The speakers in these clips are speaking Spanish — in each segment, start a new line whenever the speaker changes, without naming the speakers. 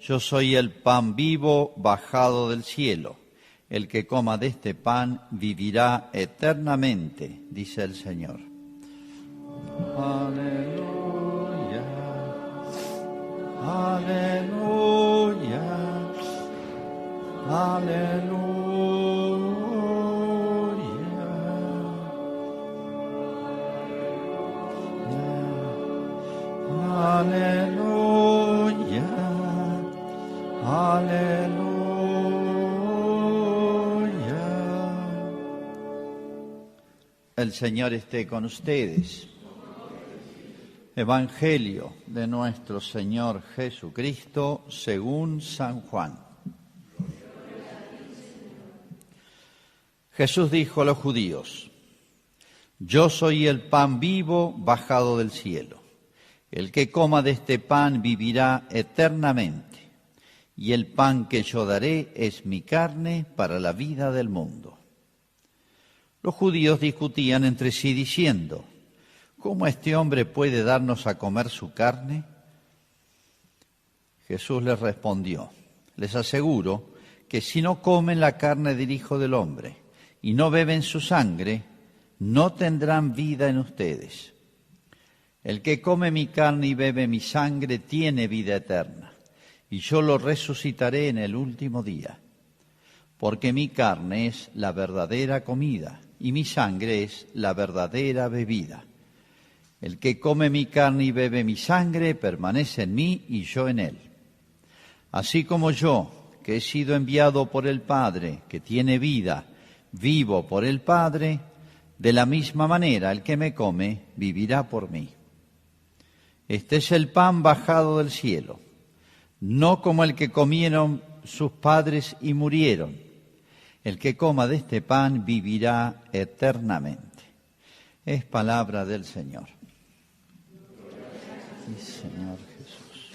yo soy el pan vivo bajado del cielo. El que coma de este pan vivirá eternamente, dice el Señor. Aleluya, aleluya, aleluya, aleluya, aleluya. El Señor esté con ustedes. Evangelio de nuestro Señor Jesucristo según San Juan. Jesús dijo a los judíos: yo soy el pan vivo bajado del cielo. El que coma de este pan vivirá eternamente, y el pan que yo daré es mi carne para la vida del mundo. Los judíos discutían entre sí diciendo: ¿cómo este hombre puede darnos a comer su carne? Jesús les respondió: les aseguro que si no comen la carne del Hijo del Hombre y no beben su sangre, no tendrán vida en ustedes. El que come mi carne y bebe mi sangre tiene vida eterna, y yo lo resucitaré en el último día. Porque mi carne es la verdadera comida y mi sangre es la verdadera bebida. El que come mi carne y bebe mi sangre permanece en mí y yo en él. Así como yo, que he sido enviado por el Padre, que tiene vida, vivo por el Padre, de la misma manera el que me come vivirá por mí. Este es el pan bajado del cielo, no como el que comieron sus padres y murieron. El que coma de este pan vivirá eternamente. Es palabra del Señor. Sí, Señor Jesús.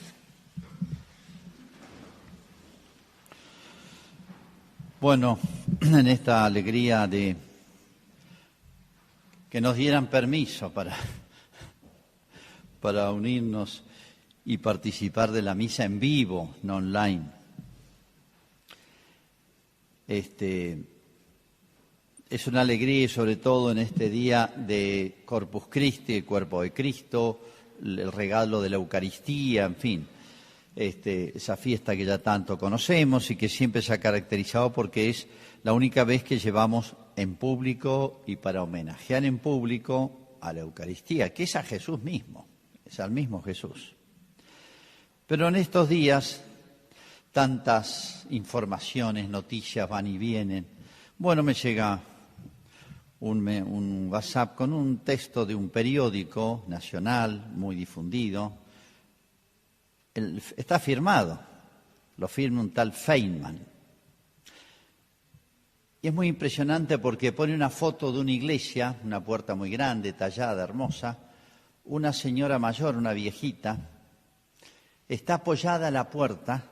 Bueno, en esta alegría de que nos dieran permiso para unirnos y participar de la misa en vivo, no online. Es una alegría, y sobre todo en este día de Corpus Christi, el cuerpo de Cristo, el regalo de la Eucaristía, en fin, esa fiesta que ya tanto conocemos y que siempre se ha caracterizado porque es la única vez que llevamos en público y para homenajear en público a la Eucaristía, que es a Jesús mismo, es al mismo Jesús. Pero en estos días tantas informaciones, noticias van y vienen. Bueno, me llega un WhatsApp con un texto de un periódico nacional muy difundido. Está firmado, lo firma un tal Feynman. Y es muy impresionante porque pone una foto de una iglesia, una puerta muy grande, tallada, hermosa, una señora mayor, una viejita, está apoyada a la puerta,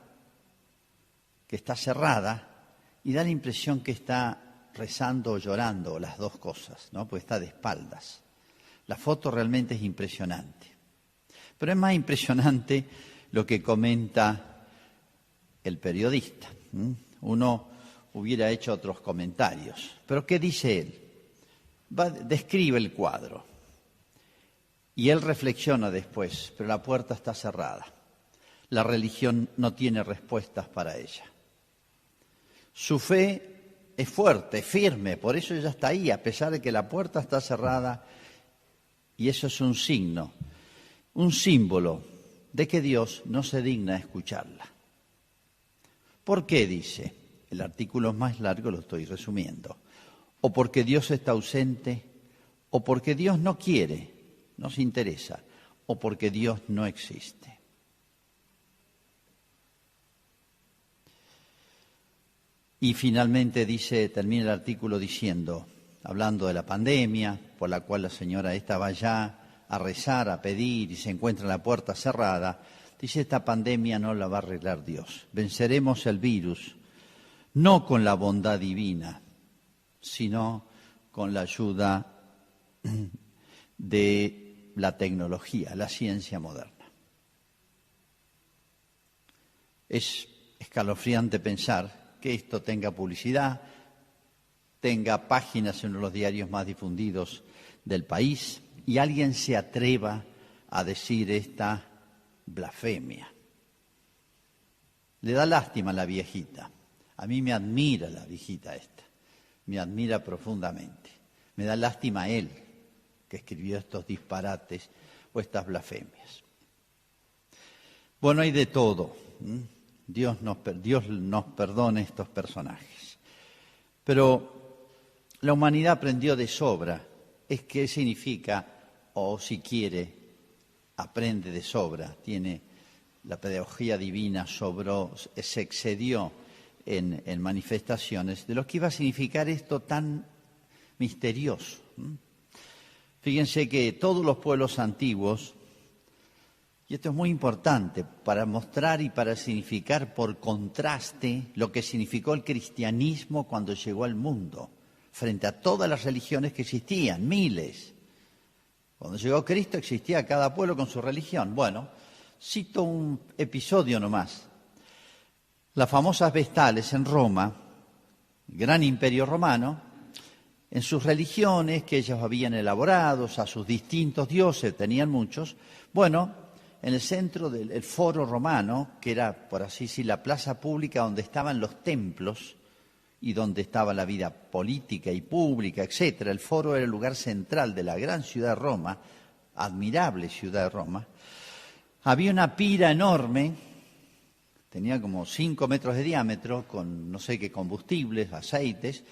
que está cerrada, y da la impresión que está rezando o llorando, las dos cosas, ¿no? Porque está de espaldas. La foto realmente es impresionante. Pero es más impresionante lo que comenta el periodista. Uno hubiera hecho otros comentarios. Pero ¿qué dice él? Describe el cuadro. Y él reflexiona después, pero la puerta está cerrada. La religión no tiene respuestas para ella. Su fe es fuerte, firme, por eso ella está ahí, a pesar de que la puerta está cerrada, y eso es un signo, un símbolo de que Dios no se digna escucharla. ¿Por qué? Dice, el artículo es más largo, lo estoy resumiendo. O porque Dios está ausente, o porque Dios no quiere, no se interesa, o porque Dios no existe. Y finalmente termina el artículo diciendo, hablando de la pandemia, por la cual la señora esta va allá a rezar, a pedir, y se encuentra la puerta cerrada, dice: esta pandemia no la va a arreglar Dios. Venceremos el virus, no con la bondad divina, sino con la ayuda de la tecnología, la ciencia moderna. Es escalofriante pensar que esto tenga publicidad, tenga páginas en uno de los diarios más difundidos del país y alguien se atreva a decir esta blasfemia. Le da lástima a la viejita. A mí me admira la viejita esta, me admira profundamente. Me da lástima a él que escribió estos disparates o estas blasfemias. Bueno, hay de todo. Dios nos perdone estos personajes. Pero la humanidad aprendió de sobra. Es que significa, o si quiere, aprende de sobra. Tiene la pedagogía divina, se excedió en manifestaciones de lo que iba a significar esto tan misterioso. Fíjense que todos los pueblos antiguos, y esto es muy importante para mostrar y para significar por contraste lo que significó el cristianismo cuando llegó al mundo, frente a todas las religiones que existían, miles. Cuando llegó Cristo existía cada pueblo con su religión. Bueno, cito un episodio nomás. Las famosas vestales en Roma, el gran imperio romano, en sus religiones que ellos habían elaborado, a sus distintos dioses, tenían muchos, bueno, en el centro del foro romano, que era, por así decir, la plaza pública donde estaban los templos y donde estaba la vida política y pública, etcétera. El foro era el lugar central de la gran ciudad de Roma, admirable ciudad de Roma. Había una pira enorme, tenía como 5 metros de diámetro, con no sé qué combustibles, aceites,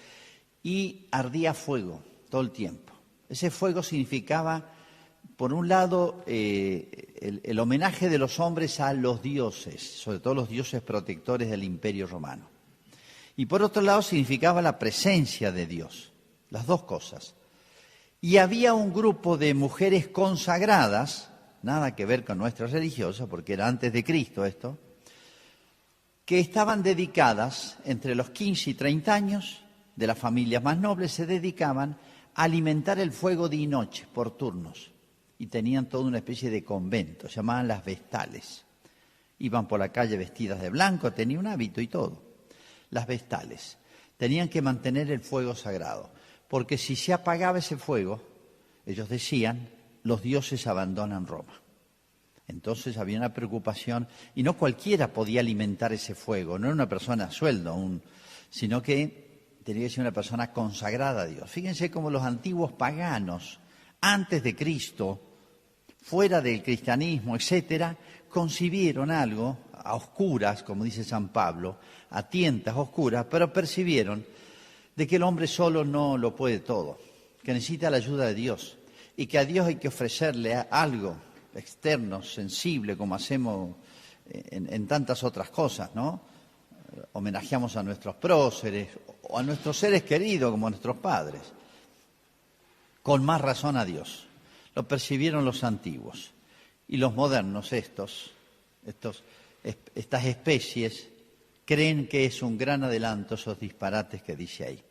y ardía fuego todo el tiempo. Ese fuego significaba, por un lado, el homenaje de los hombres a los dioses, sobre todo los dioses protectores del Imperio Romano. Y por otro lado significaba la presencia de Dios, las dos cosas. Y había un grupo de mujeres consagradas, nada que ver con nuestra religiosa, porque era antes de Cristo esto, que estaban dedicadas, entre los 15 y 30 años, de las familias más nobles, se dedicaban a alimentar el fuego día y noche, por turnos. Y tenían toda una especie de convento, se llamaban las vestales. Iban por la calle vestidas de blanco, tenían un hábito y todo. Las vestales tenían que mantener el fuego sagrado, porque si se apagaba ese fuego, ellos decían, los dioses abandonan Roma. Entonces había una preocupación, y no cualquiera podía alimentar ese fuego, no era una persona a sueldo, sino que tenía que ser una persona consagrada a Dios. Fíjense cómo los antiguos paganos, antes de Cristo, fuera del cristianismo, etcétera, concibieron algo a oscuras, como dice San Pablo, a tientas oscuras, pero percibieron de que el hombre solo no lo puede todo, que necesita la ayuda de Dios y que a Dios hay que ofrecerle algo externo, sensible, como hacemos en tantas otras cosas, ¿no? Homenajeamos a nuestros próceres o a nuestros seres queridos como a nuestros padres. Con más razón a Dios. Lo percibieron los antiguos. Y los modernos, estas especies, creen que es un gran adelanto esos disparates que dice ahí.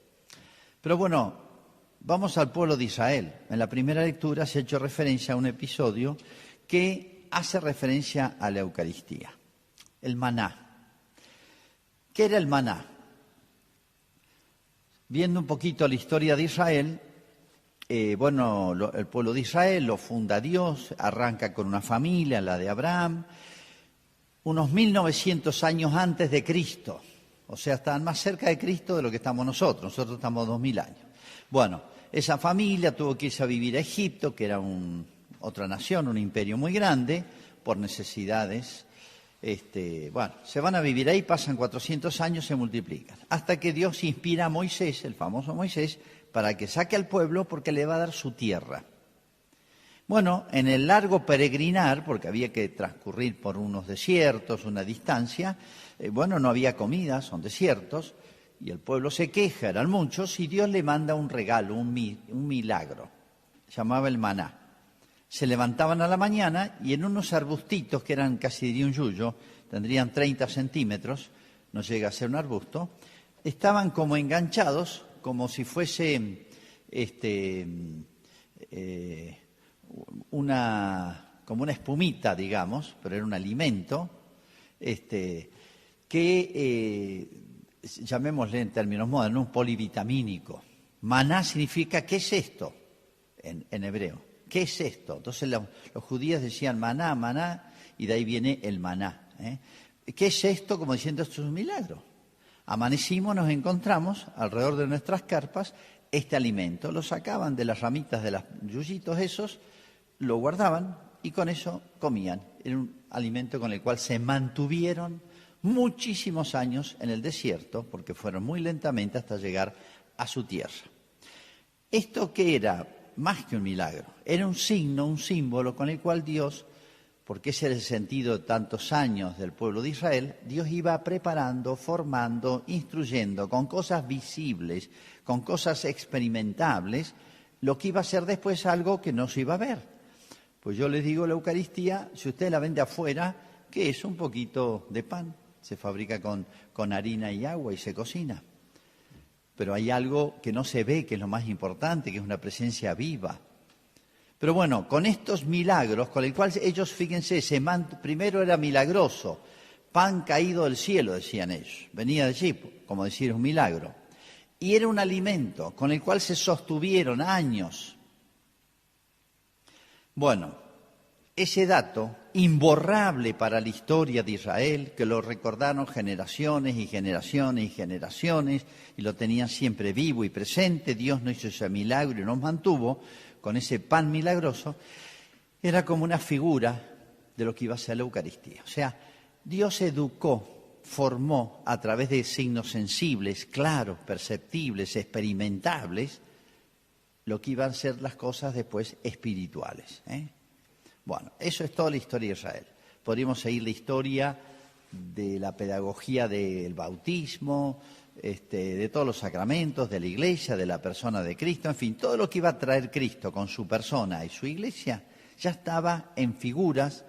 Pero bueno, vamos al pueblo de Israel. En la primera lectura se ha hecho referencia a un episodio que hace referencia a la Eucaristía. El maná. ¿Qué era el maná? Viendo un poquito la historia de Israel, el pueblo de Israel lo funda Dios, arranca con una familia, la de Abraham, unos 1900 años antes de Cristo. O sea, están más cerca de Cristo de lo que estamos nosotros estamos 2000 años. Bueno, esa familia tuvo que irse a vivir a Egipto, que era otra nación, un imperio muy grande, por necesidades. Se van a vivir ahí, pasan 400 años, se multiplican. Hasta que Dios inspira a Moisés, el famoso Moisés, para que saque al pueblo porque le va a dar su tierra. Bueno, en el largo peregrinar, porque había que transcurrir por unos desiertos, una distancia, no había comida, son desiertos, y el pueblo se queja, eran muchos, y Dios le manda un regalo, un milagro, se llamaba el maná. Se levantaban a la mañana y en unos arbustitos que eran casi de un yuyo, tendrían 30 centímetros, no llega a ser un arbusto, estaban como enganchados, como si fuese como una espumita, digamos, pero era un alimento, que, llamémosle en términos modernos, un polivitamínico. Maná significa, ¿qué es esto? En hebreo. ¿Qué es esto? Entonces los judíos decían maná, maná, y de ahí viene el maná. ¿Qué es esto? Como diciendo, esto es un milagro. Amanecimos, nos encontramos alrededor de nuestras carpas este alimento. Lo sacaban de las ramitas de los yuyitos esos, lo guardaban y con eso comían. Era un alimento con el cual se mantuvieron muchísimos años en el desierto, porque fueron muy lentamente hasta llegar a su tierra. Esto que era más que un milagro, era un signo, un símbolo con el cual Dios, porque ese era el sentido de tantos años del pueblo de Israel, Dios iba preparando, formando, instruyendo con cosas visibles, con cosas experimentables, lo que iba a ser después algo que no se iba a ver. Pues yo les digo, la Eucaristía, si usted la vende afuera, ¿qué es? Un poquito de pan. Se fabrica con harina y agua y se cocina. Pero hay algo que no se ve, que es lo más importante, que es una presencia viva. Pero bueno, con estos milagros, con el cual ellos, fíjense, primero era milagroso, pan caído del cielo, decían ellos, venía de allí, como decir, un milagro. Y era un alimento con el cual se sostuvieron años. Bueno, ese dato, imborrable para la historia de Israel, que lo recordaron generaciones y generaciones y generaciones, y lo tenían siempre vivo y presente, Dios no hizo ese milagro y nos mantuvo con ese pan milagroso, era como una figura de lo que iba a ser la Eucaristía. O sea, Dios educó, formó a través de signos sensibles, claros, perceptibles, experimentables, lo que iban a ser las cosas después espirituales. Bueno, eso es toda la historia de Israel. Podríamos seguir la historia de la pedagogía del bautismo, de todos los sacramentos, de la Iglesia, de la persona de Cristo, en fin, todo lo que iba a traer Cristo con su persona y su Iglesia ya estaba en figuras,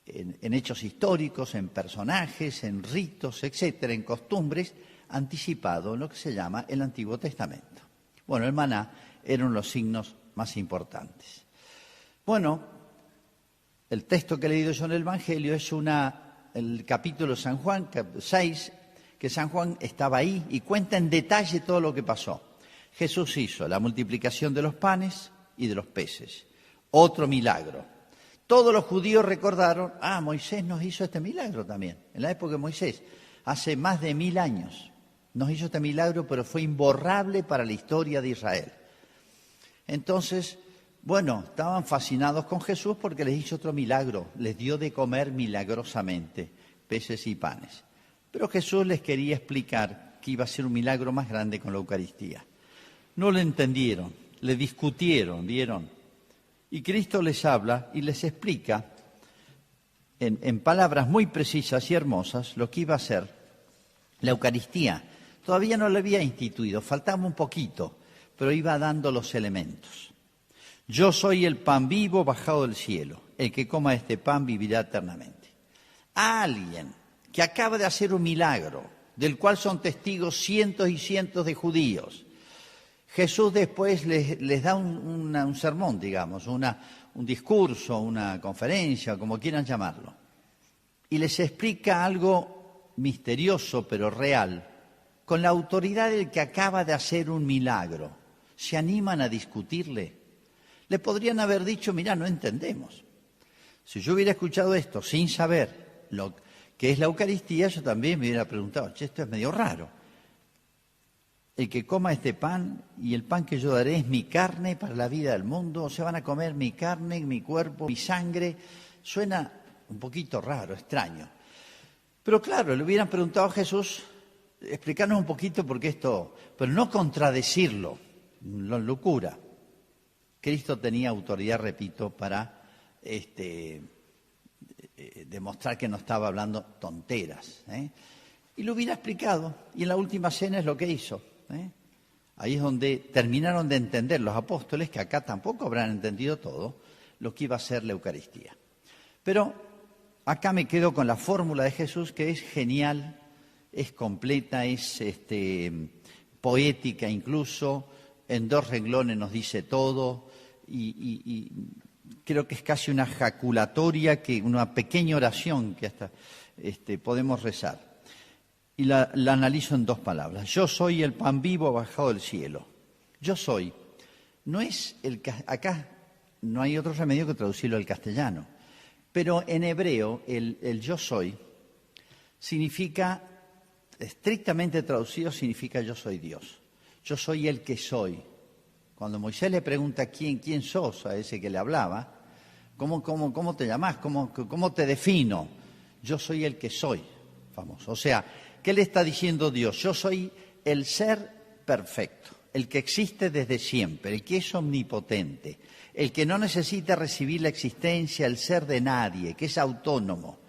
en hechos históricos, en personajes, en ritos, etcétera, en costumbres, anticipado en lo que se llama el Antiguo Testamento. Bueno, el maná era uno de los signos más importantes. Bueno, el texto que he leído yo en el Evangelio es el capítulo de San Juan, 6, que San Juan estaba ahí y cuenta en detalle todo lo que pasó. Jesús hizo la multiplicación de los panes y de los peces, otro milagro. Todos los judíos recordaron, Moisés nos hizo este milagro también, en la época de Moisés, hace más de 1000 años. Nos hizo este milagro, pero fue imborrable para la historia de Israel. Entonces, bueno, estaban fascinados con Jesús porque les hizo otro milagro, les dio de comer milagrosamente peces y panes. Pero Jesús les quería explicar que iba a ser un milagro más grande con la Eucaristía. No lo entendieron, le discutieron, ¿vieron? Y Cristo les habla y les explica en palabras muy precisas y hermosas lo que iba a ser la Eucaristía. Todavía no lo había instituido, faltaba un poquito, pero iba dando los elementos. Yo soy el pan vivo bajado del cielo. El que coma este pan vivirá eternamente. A alguien que acaba de hacer un milagro, del cual son testigos cientos y cientos de judíos, Jesús después les da un sermón, digamos, un discurso, una conferencia, como quieran llamarlo, y les explica algo misterioso pero real, con la autoridad del que acaba de hacer un milagro. ¿Se animan a discutirle? Le podrían haber dicho, mirá, no entendemos. Si yo hubiera escuchado esto sin saber lo que es la Eucaristía, yo también me hubiera preguntado, esto es medio raro. El que coma este pan y el pan que yo daré es mi carne para la vida del mundo, o se van a comer mi carne, mi cuerpo, mi sangre. Suena un poquito raro, extraño. Pero claro, le hubieran preguntado a Jesús, explicarnos un poquito por qué esto, pero no contradecirlo, la locura. Cristo tenía autoridad, repito, para demostrar que no estaba hablando tonteras. Y lo hubiera explicado, y en la última cena es lo que hizo. Ahí es donde terminaron de entender los apóstoles, que acá tampoco habrán entendido todo, lo que iba a ser la Eucaristía. Pero acá me quedo con la fórmula de Jesús, que es genial, es completa, es poética incluso, en 2 renglones nos dice todo, y creo que es casi una jaculatoria, una pequeña oración que hasta podemos rezar. y la analizo en dos palabras. Yo soy el pan vivo bajado del cielo. Yo soy. No es acá no hay otro remedio que traducirlo al castellano. Pero en hebreo el yo soy significa, estrictamente traducido, significa yo soy Dios. Yo soy el que soy. Cuando Moisés le pregunta quién sos a ese que le hablaba, ¿cómo te llamás? ¿Cómo te defino? Yo soy el que soy, famoso. O sea, ¿qué le está diciendo Dios? Yo soy el ser perfecto, el que existe desde siempre, el que es omnipotente, el que no necesita recibir la existencia, el ser de nadie, que es autónomo,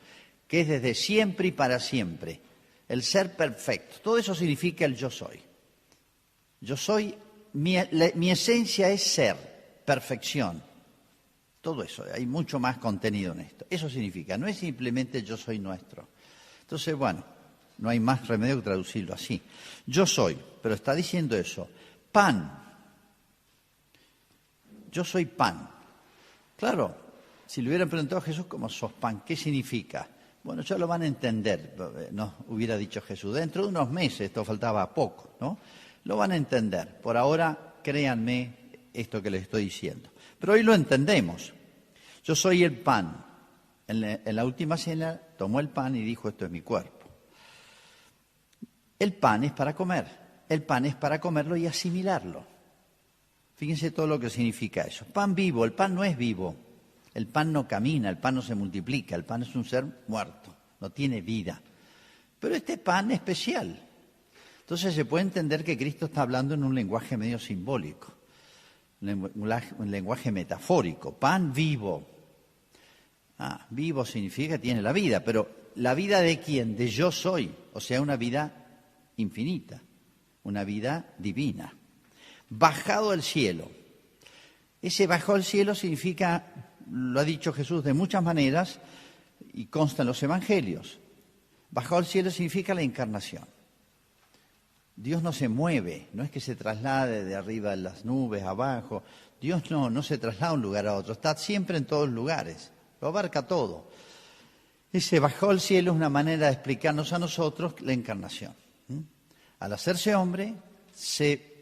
que es desde siempre y para siempre, el ser perfecto. Todo eso significa el yo soy. Yo soy, mi esencia es ser, perfección. Todo eso, hay mucho más contenido en esto. Eso significa, no es simplemente yo soy nuestro. Entonces, bueno, no hay más remedio que traducirlo así. Yo soy, pero está diciendo eso. Pan. Yo soy pan. Claro, si le hubieran preguntado a Jesús cómo sos pan, ¿qué significa? Bueno, ya lo van a entender, no hubiera dicho Jesús. Dentro de unos meses, esto faltaba poco, ¿no? Lo van a entender. Por ahora, créanme esto que les estoy diciendo. Pero hoy lo entendemos. Yo soy el pan. En la última cena tomó el pan y dijo, esto es mi cuerpo. El pan es para comer. El pan es para comerlo y asimilarlo. Fíjense todo lo que significa eso. Pan vivo, el pan no es vivo. El pan no camina, el pan no se multiplica, el pan es un ser muerto, no tiene vida. Pero este pan es especial. Entonces se puede entender que Cristo está hablando en un lenguaje medio simbólico, un lenguaje metafórico. Pan vivo. Vivo significa que tiene la vida, pero ¿la vida de quién? De yo soy, o sea, una vida infinita, una vida divina. Bajado del cielo. Ese bajado del cielo significa, lo ha dicho Jesús de muchas maneras y consta en los evangelios. Bajado del cielo significa la encarnación. Dios no se mueve, no es que se traslade de arriba en las nubes, abajo. Dios no se traslada de un lugar a otro, está siempre en todos lugares, lo abarca todo. Ese bajado del cielo es una manera de explicarnos a nosotros la encarnación. Al hacerse hombre, se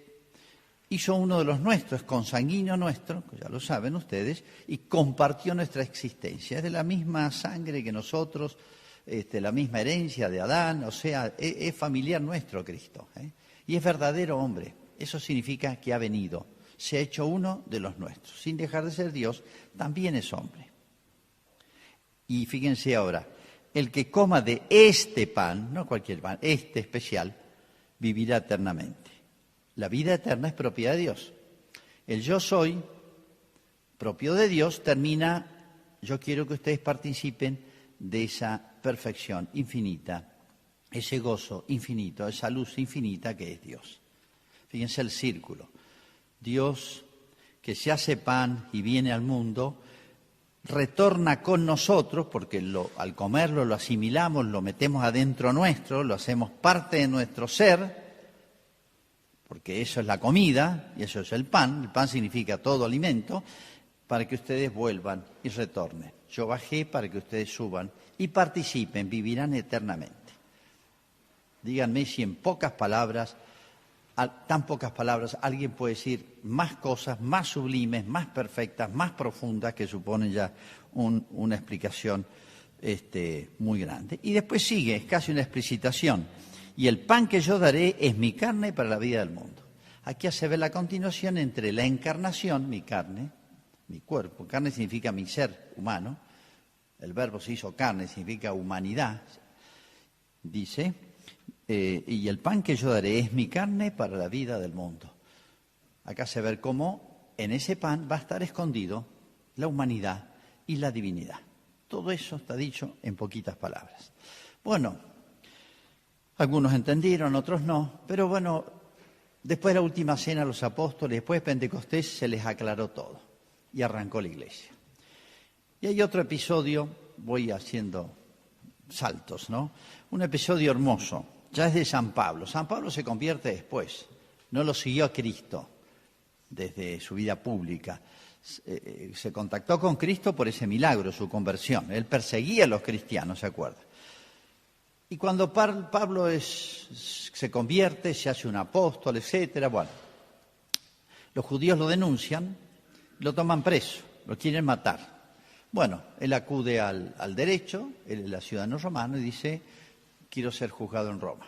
hizo uno de los nuestros, consanguíneo nuestro, ya lo saben ustedes, y compartió nuestra existencia. Es de la misma sangre que nosotros, la misma herencia de Adán, o sea, es familiar nuestro Cristo. Y es verdadero hombre. Eso significa que ha venido, se ha hecho uno de los nuestros. Sin dejar de ser Dios, también es hombre. Y fíjense ahora, el que coma de este pan, no cualquier pan, este especial, vivirá eternamente. La vida eterna es propiedad de Dios. El yo soy, propio de Dios, termina, yo quiero que ustedes participen de esa perfección infinita, ese gozo infinito, esa luz infinita que es Dios. Fíjense el círculo. Dios, que se hace pan y viene al mundo, retorna con nosotros, porque al comerlo lo asimilamos, lo metemos adentro nuestro, lo hacemos parte de nuestro ser, porque eso es la comida y eso es el pan significa todo alimento, para que ustedes vuelvan y retornen. Yo bajé para que ustedes suban y participen, vivirán eternamente. Díganme si en pocas palabras, tan pocas palabras, alguien puede decir más cosas, más sublimes, más perfectas, más profundas, que suponen ya una explicación muy grande. Y después sigue, es casi una explicitación. Y el pan que yo daré es mi carne para la vida del mundo. Aquí hace ver la continuación entre la encarnación, mi carne, mi cuerpo. Carne significa mi ser humano. El verbo se hizo carne, significa humanidad. Dice, y el pan que yo daré es mi carne para la vida del mundo. Acá hace ver cómo en ese pan va a estar escondido la humanidad y la divinidad. Todo eso está dicho en poquitas palabras. Bueno, algunos entendieron, otros no, pero bueno, después de la última cena los apóstoles, después de Pentecostés, se les aclaró todo y arrancó la iglesia. Y hay otro episodio, voy haciendo saltos, ¿no? Un episodio hermoso, ya es de San Pablo. San Pablo se convierte después, no lo siguió a Cristo desde su vida pública. Se contactó con Cristo por ese milagro, su conversión. Él perseguía a los cristianos, ¿se acuerdan? Y cuando Pablo se convierte, se hace un apóstol, etcétera, bueno, los judíos lo denuncian, lo toman preso, lo quieren matar. Bueno, él acude al derecho, él es ciudadano romano y dice, quiero ser juzgado en Roma.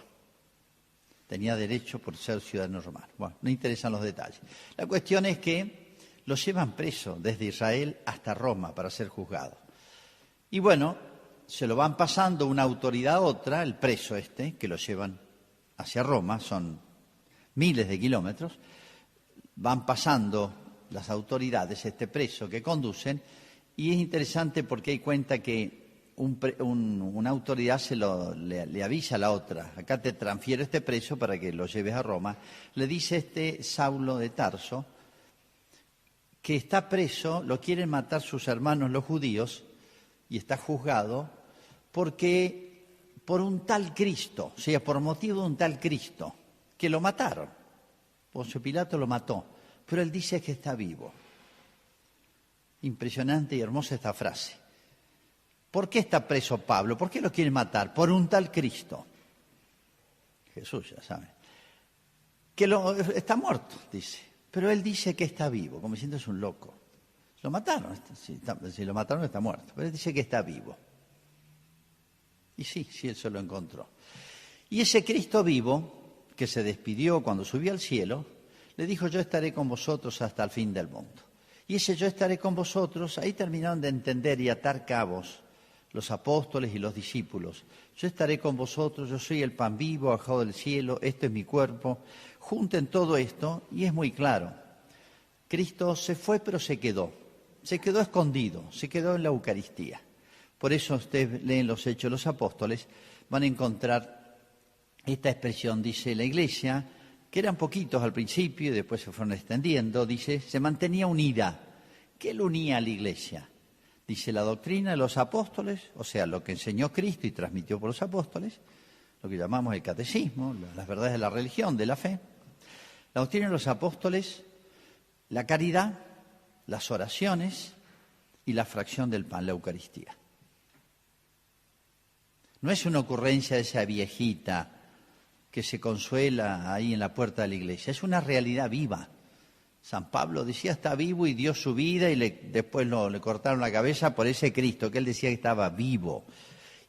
Tenía derecho por ser ciudadano romano. Bueno, no interesan los detalles. La cuestión es que lo llevan preso desde Israel hasta Roma para ser juzgado. Y bueno, se lo van pasando una autoridad a otra, el preso que lo llevan hacia Roma, son miles de kilómetros, van pasando las autoridades, preso que conducen, y es interesante porque hay cuenta que una autoridad le avisa a la otra, acá te transfiero preso para que lo lleves a Roma. Le dice Saulo de Tarso que está preso, lo quieren matar sus hermanos los judíos y está juzgado porque por un tal Cristo, o sea, por motivo de un tal Cristo, que lo mataron. Poncio Pilato lo mató, pero él dice que está vivo. Impresionante y hermosa esta frase. ¿Por qué está preso Pablo? ¿Por qué lo quieren matar? Por un tal Cristo. Jesús, ya saben. Que está muerto, dice. Pero él dice que está vivo, como diciendo es un loco. Lo mataron, si lo mataron está muerto. Pero él dice que está vivo. Y sí, él se lo encontró. Y ese Cristo vivo, que se despidió cuando subió al cielo, le dijo, yo estaré con vosotros hasta el fin del mundo. Y ese yo estaré con vosotros, ahí terminaron de entender y atar cabos los apóstoles y los discípulos. Yo estaré con vosotros, yo soy el pan vivo bajado del cielo, esto es mi cuerpo. Junten todo esto y es muy claro. Cristo se fue pero se quedó escondido, se quedó en la Eucaristía. Por eso ustedes leen los Hechos de los Apóstoles, van a encontrar esta expresión, dice la Iglesia, que eran poquitos al principio y después se fueron extendiendo, dice, se mantenía unida. ¿Qué lo unía a la Iglesia? Dice la doctrina de los apóstoles, o sea, lo que enseñó Cristo y transmitió por los apóstoles, lo que llamamos el catecismo, las verdades de la religión, de la fe. La doctrina de los apóstoles, la caridad, las oraciones y la fracción del pan, la Eucaristía. No es una ocurrencia de esa viejita que se consuela ahí en la puerta de la iglesia, es una realidad viva. San Pablo decía está vivo y dio su vida y después le cortaron la cabeza por ese Cristo, que él decía que estaba vivo.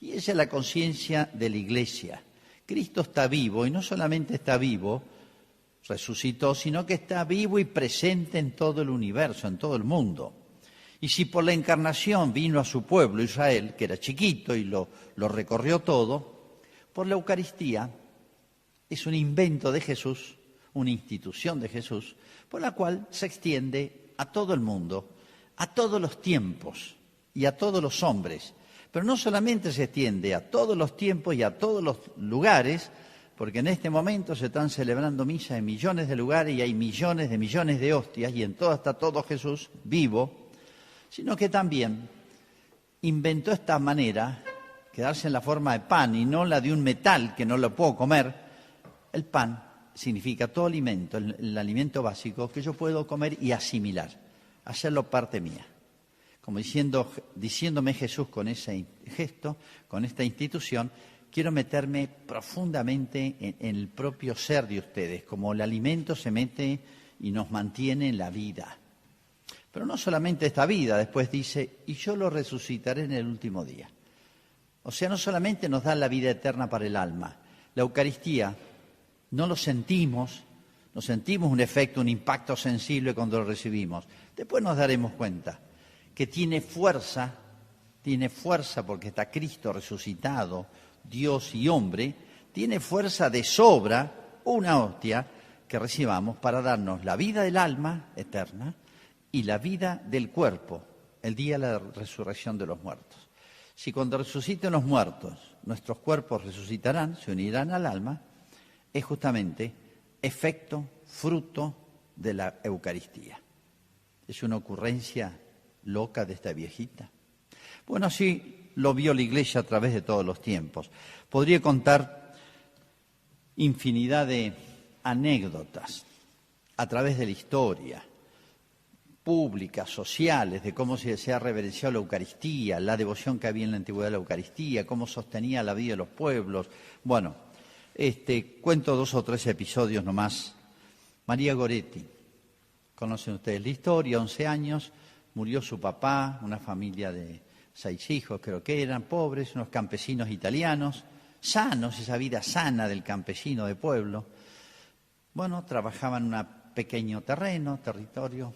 Y esa es la conciencia de la iglesia. Cristo está vivo y no solamente está vivo, resucitó, sino que está vivo y presente en todo el universo, en todo el mundo. Y si por la encarnación vino a su pueblo, Israel, que era chiquito y lo recorrió todo, por la Eucaristía es un invento de Jesús, una institución de Jesús, por la cual se extiende a todo el mundo, a todos los tiempos y a todos los hombres. Pero no solamente se extiende a todos los tiempos y a todos los lugares, porque en este momento se están celebrando misas en millones de lugares y hay millones de hostias y en todo está todo Jesús vivo, sino que también inventó esta manera, quedarse en la forma de pan y no la de un metal que no lo puedo comer. El pan significa todo alimento, el alimento básico que yo puedo comer y asimilar, hacerlo parte mía. Como diciéndome Jesús con ese gesto, con esta institución, quiero meterme profundamente en el propio ser de ustedes, como el alimento se mete y nos mantiene en la vida. Pero no solamente esta vida, después dice, y yo lo resucitaré en el último día. O sea, no solamente nos da la vida eterna para el alma, la Eucaristía no lo sentimos un efecto, un impacto sensible cuando lo recibimos. Después nos daremos cuenta que tiene fuerza porque está Cristo resucitado, Dios y hombre, tiene fuerza de sobra, una hostia que recibamos para darnos la vida del alma eterna y la vida del cuerpo, el día de la resurrección de los muertos. Si cuando resuciten los muertos, nuestros cuerpos resucitarán, se unirán al alma, es justamente efecto, fruto de la Eucaristía. Es una ocurrencia loca de esta viejita. Bueno, así lo vio la Iglesia a través de todos los tiempos. Podría contar infinidad de anécdotas a través de la historia. públicas, sociales, de cómo se ha reverenciado la Eucaristía, la devoción que había en la antigüedad de la Eucaristía, cómo sostenía la vida de los pueblos. Bueno, cuento 2 o 3 episodios nomás. María Goretti, conocen ustedes la historia, 11 años, murió su papá, una familia de 6 hijos creo que eran, pobres, unos campesinos italianos, sanos, esa vida sana del campesino de pueblo. Bueno, trabajaban en un pequeño territorio,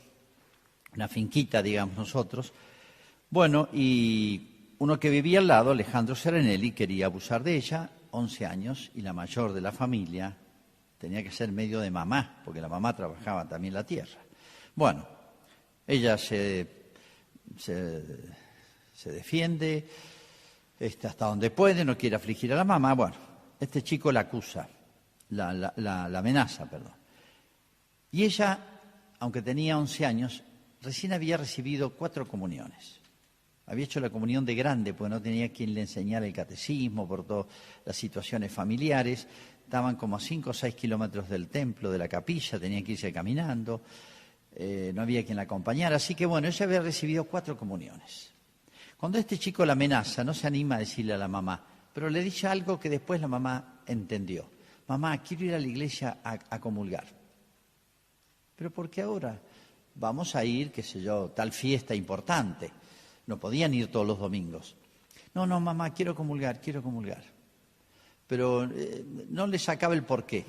una finquita, digamos nosotros. Bueno, y uno que vivía al lado, Alejandro Serenelli, quería abusar de ella, 11 años, y la mayor de la familia tenía que ser medio de mamá, porque la mamá trabajaba también la tierra. Bueno, ella se defiende hasta donde puede, no quiere afligir a la mamá. Bueno, este chico la acusa, la amenaza, perdón. Y ella, aunque tenía 11 años, recién había recibido 4 comuniones. Había hecho la comunión de grande, porque no tenía quien le enseñara el catecismo por todas las situaciones familiares. Estaban como a 5 o 6 kilómetros del templo, de la capilla, tenía que irse caminando. No había quien la acompañara. Así que bueno, ella había recibido 4 comuniones. Cuando este chico la amenaza, no se anima a decirle a la mamá, pero le dice algo que después la mamá entendió. Mamá, quiero ir a la iglesia a comulgar. ¿Pero por qué ahora? Vamos a ir, qué sé yo, tal fiesta importante. No podían ir todos los domingos. No, mamá, quiero comulgar. Pero no le sacaba el porqué.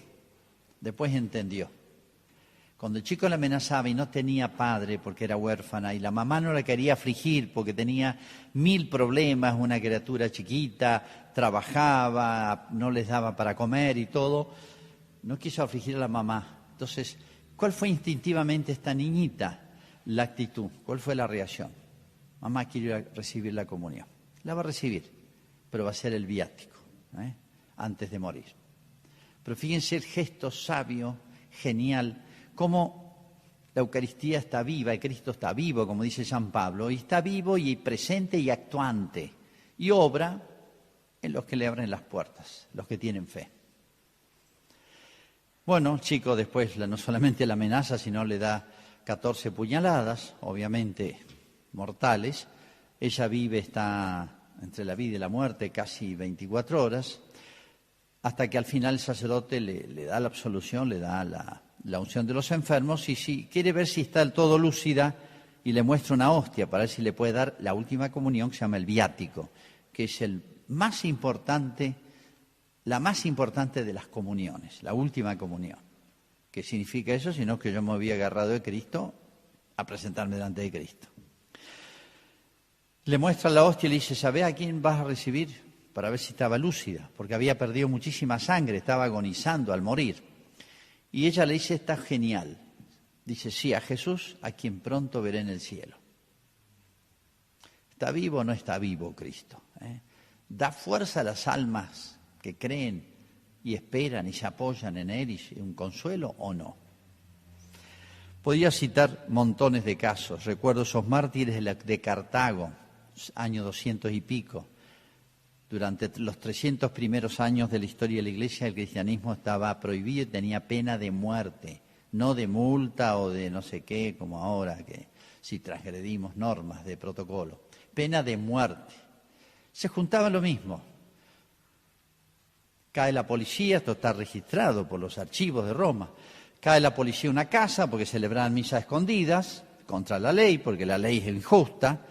Después entendió. Cuando el chico la amenazaba y no tenía padre porque era huérfana y la mamá no la quería afligir porque tenía 1000 problemas, una criatura chiquita, trabajaba, no les daba para comer y todo, no quiso afligir a la mamá. Entonces, ¿cuál fue instintivamente esta niñita la actitud? ¿Cuál fue la reacción? Mamá, quiero ir a recibir la comunión. La va a recibir, pero va a ser el viático, antes de morir. Pero fíjense el gesto sabio, genial, cómo la Eucaristía está viva, y Cristo está vivo, como dice San Pablo, y está vivo y presente y actuante, y obra en los que le abren las puertas, los que tienen fe. Bueno, el chico después no solamente la amenaza, sino le da 14 puñaladas, obviamente mortales. Ella está entre la vida y la muerte casi 24 horas, hasta que al final el sacerdote le da la absolución, le da la unción de los enfermos, y si quiere ver si está del todo lúcida, y le muestra una hostia para ver si le puede dar la última comunión, que se llama el viático, que es la más importante de las comuniones, la última comunión. ¿Qué significa eso? Sino que yo me había agarrado de Cristo a presentarme delante de Cristo. Le muestra la hostia y le dice, ¿sabés a quién vas a recibir? Para ver si estaba lúcida, porque había perdido muchísima sangre, estaba agonizando al morir. Y ella le dice, está genial. Dice, sí, a Jesús, a quien pronto veré en el cielo. ¿Está vivo o no está vivo Cristo? Da fuerza a las almas que creen y esperan y se apoyan en Él, y un consuelo o no. Podría citar montones de casos. Recuerdo esos mártires de Cartago, año 200 y pico. Durante los 300 primeros años de la historia de la Iglesia, el cristianismo estaba prohibido y tenía pena de muerte, no de multa o de no sé qué, como ahora, que si transgredimos normas de protocolo. Pena de muerte. Se juntaba lo mismo. Cae la policía, esto está registrado por los archivos de Roma, cae la policía a una casa porque celebraban misas escondidas, contra la ley, porque la ley es injusta.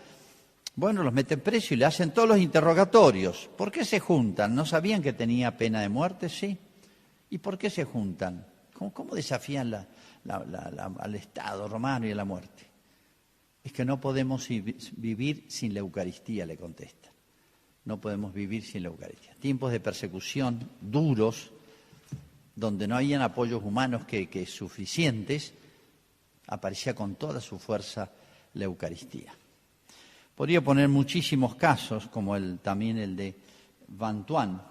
Bueno, los meten presos y le hacen todos los interrogatorios. ¿Por qué se juntan? ¿No sabían que tenía pena de muerte? Sí. ¿Y por qué se juntan? ¿Cómo desafían al Estado romano y a la muerte? Es que no podemos vivir sin la Eucaristía, le contesta. No podemos vivir sin la Eucaristía. Tiempos de persecución duros, donde no habían apoyos humanos que suficientes, aparecía con toda su fuerza la Eucaristía. Podría poner muchísimos casos, como también el de Van Tuan,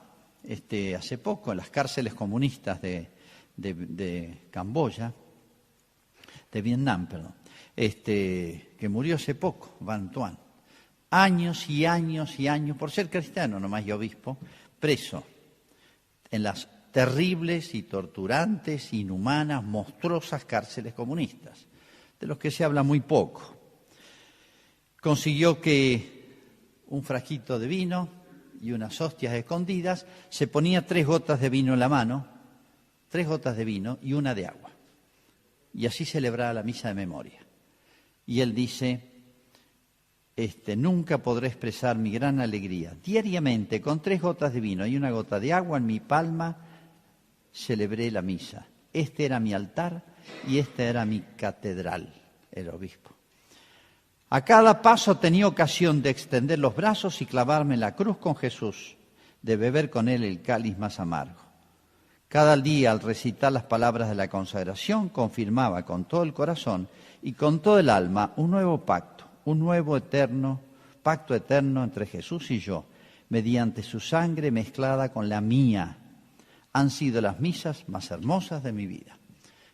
hace poco, en las cárceles comunistas de Camboya, de Vietnam, perdón, que murió hace poco, Van Tuan. Años y años y años, por ser cristiano nomás y obispo, preso en las terribles y torturantes, inhumanas, monstruosas cárceles comunistas. de los que se habla muy poco. Consiguió que un frasquito de vino y unas hostias escondidas, se ponía 3 gotas de vino en la mano, 3 gotas de vino y una de agua. Y así celebraba la misa de memoria. Y él dice, nunca podré expresar mi gran alegría. Diariamente, con 3 gotas de vino y una gota de agua en mi palma, celebré la misa. Este era mi altar y esta era mi catedral, el obispo. A cada paso tenía ocasión de extender los brazos y clavarme en la cruz con Jesús, de beber con él el cáliz más amargo. Cada día, al recitar las palabras de la consagración, confirmaba con todo el corazón y con todo el alma un nuevo pacto, un nuevo pacto eterno entre Jesús y yo, mediante su sangre mezclada con la mía. Han sido las misas más hermosas de mi vida.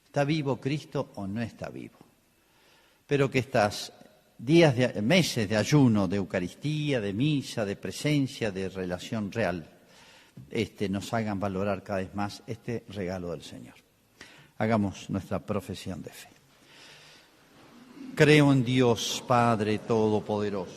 ¿Está vivo Cristo o no está vivo? Pero que estas meses de ayuno, de Eucaristía, de misa, de presencia, de relación real, nos hagan valorar cada vez más este regalo del Señor. Hagamos nuestra profesión de fe. Creo en Dios, Padre Todopoderoso,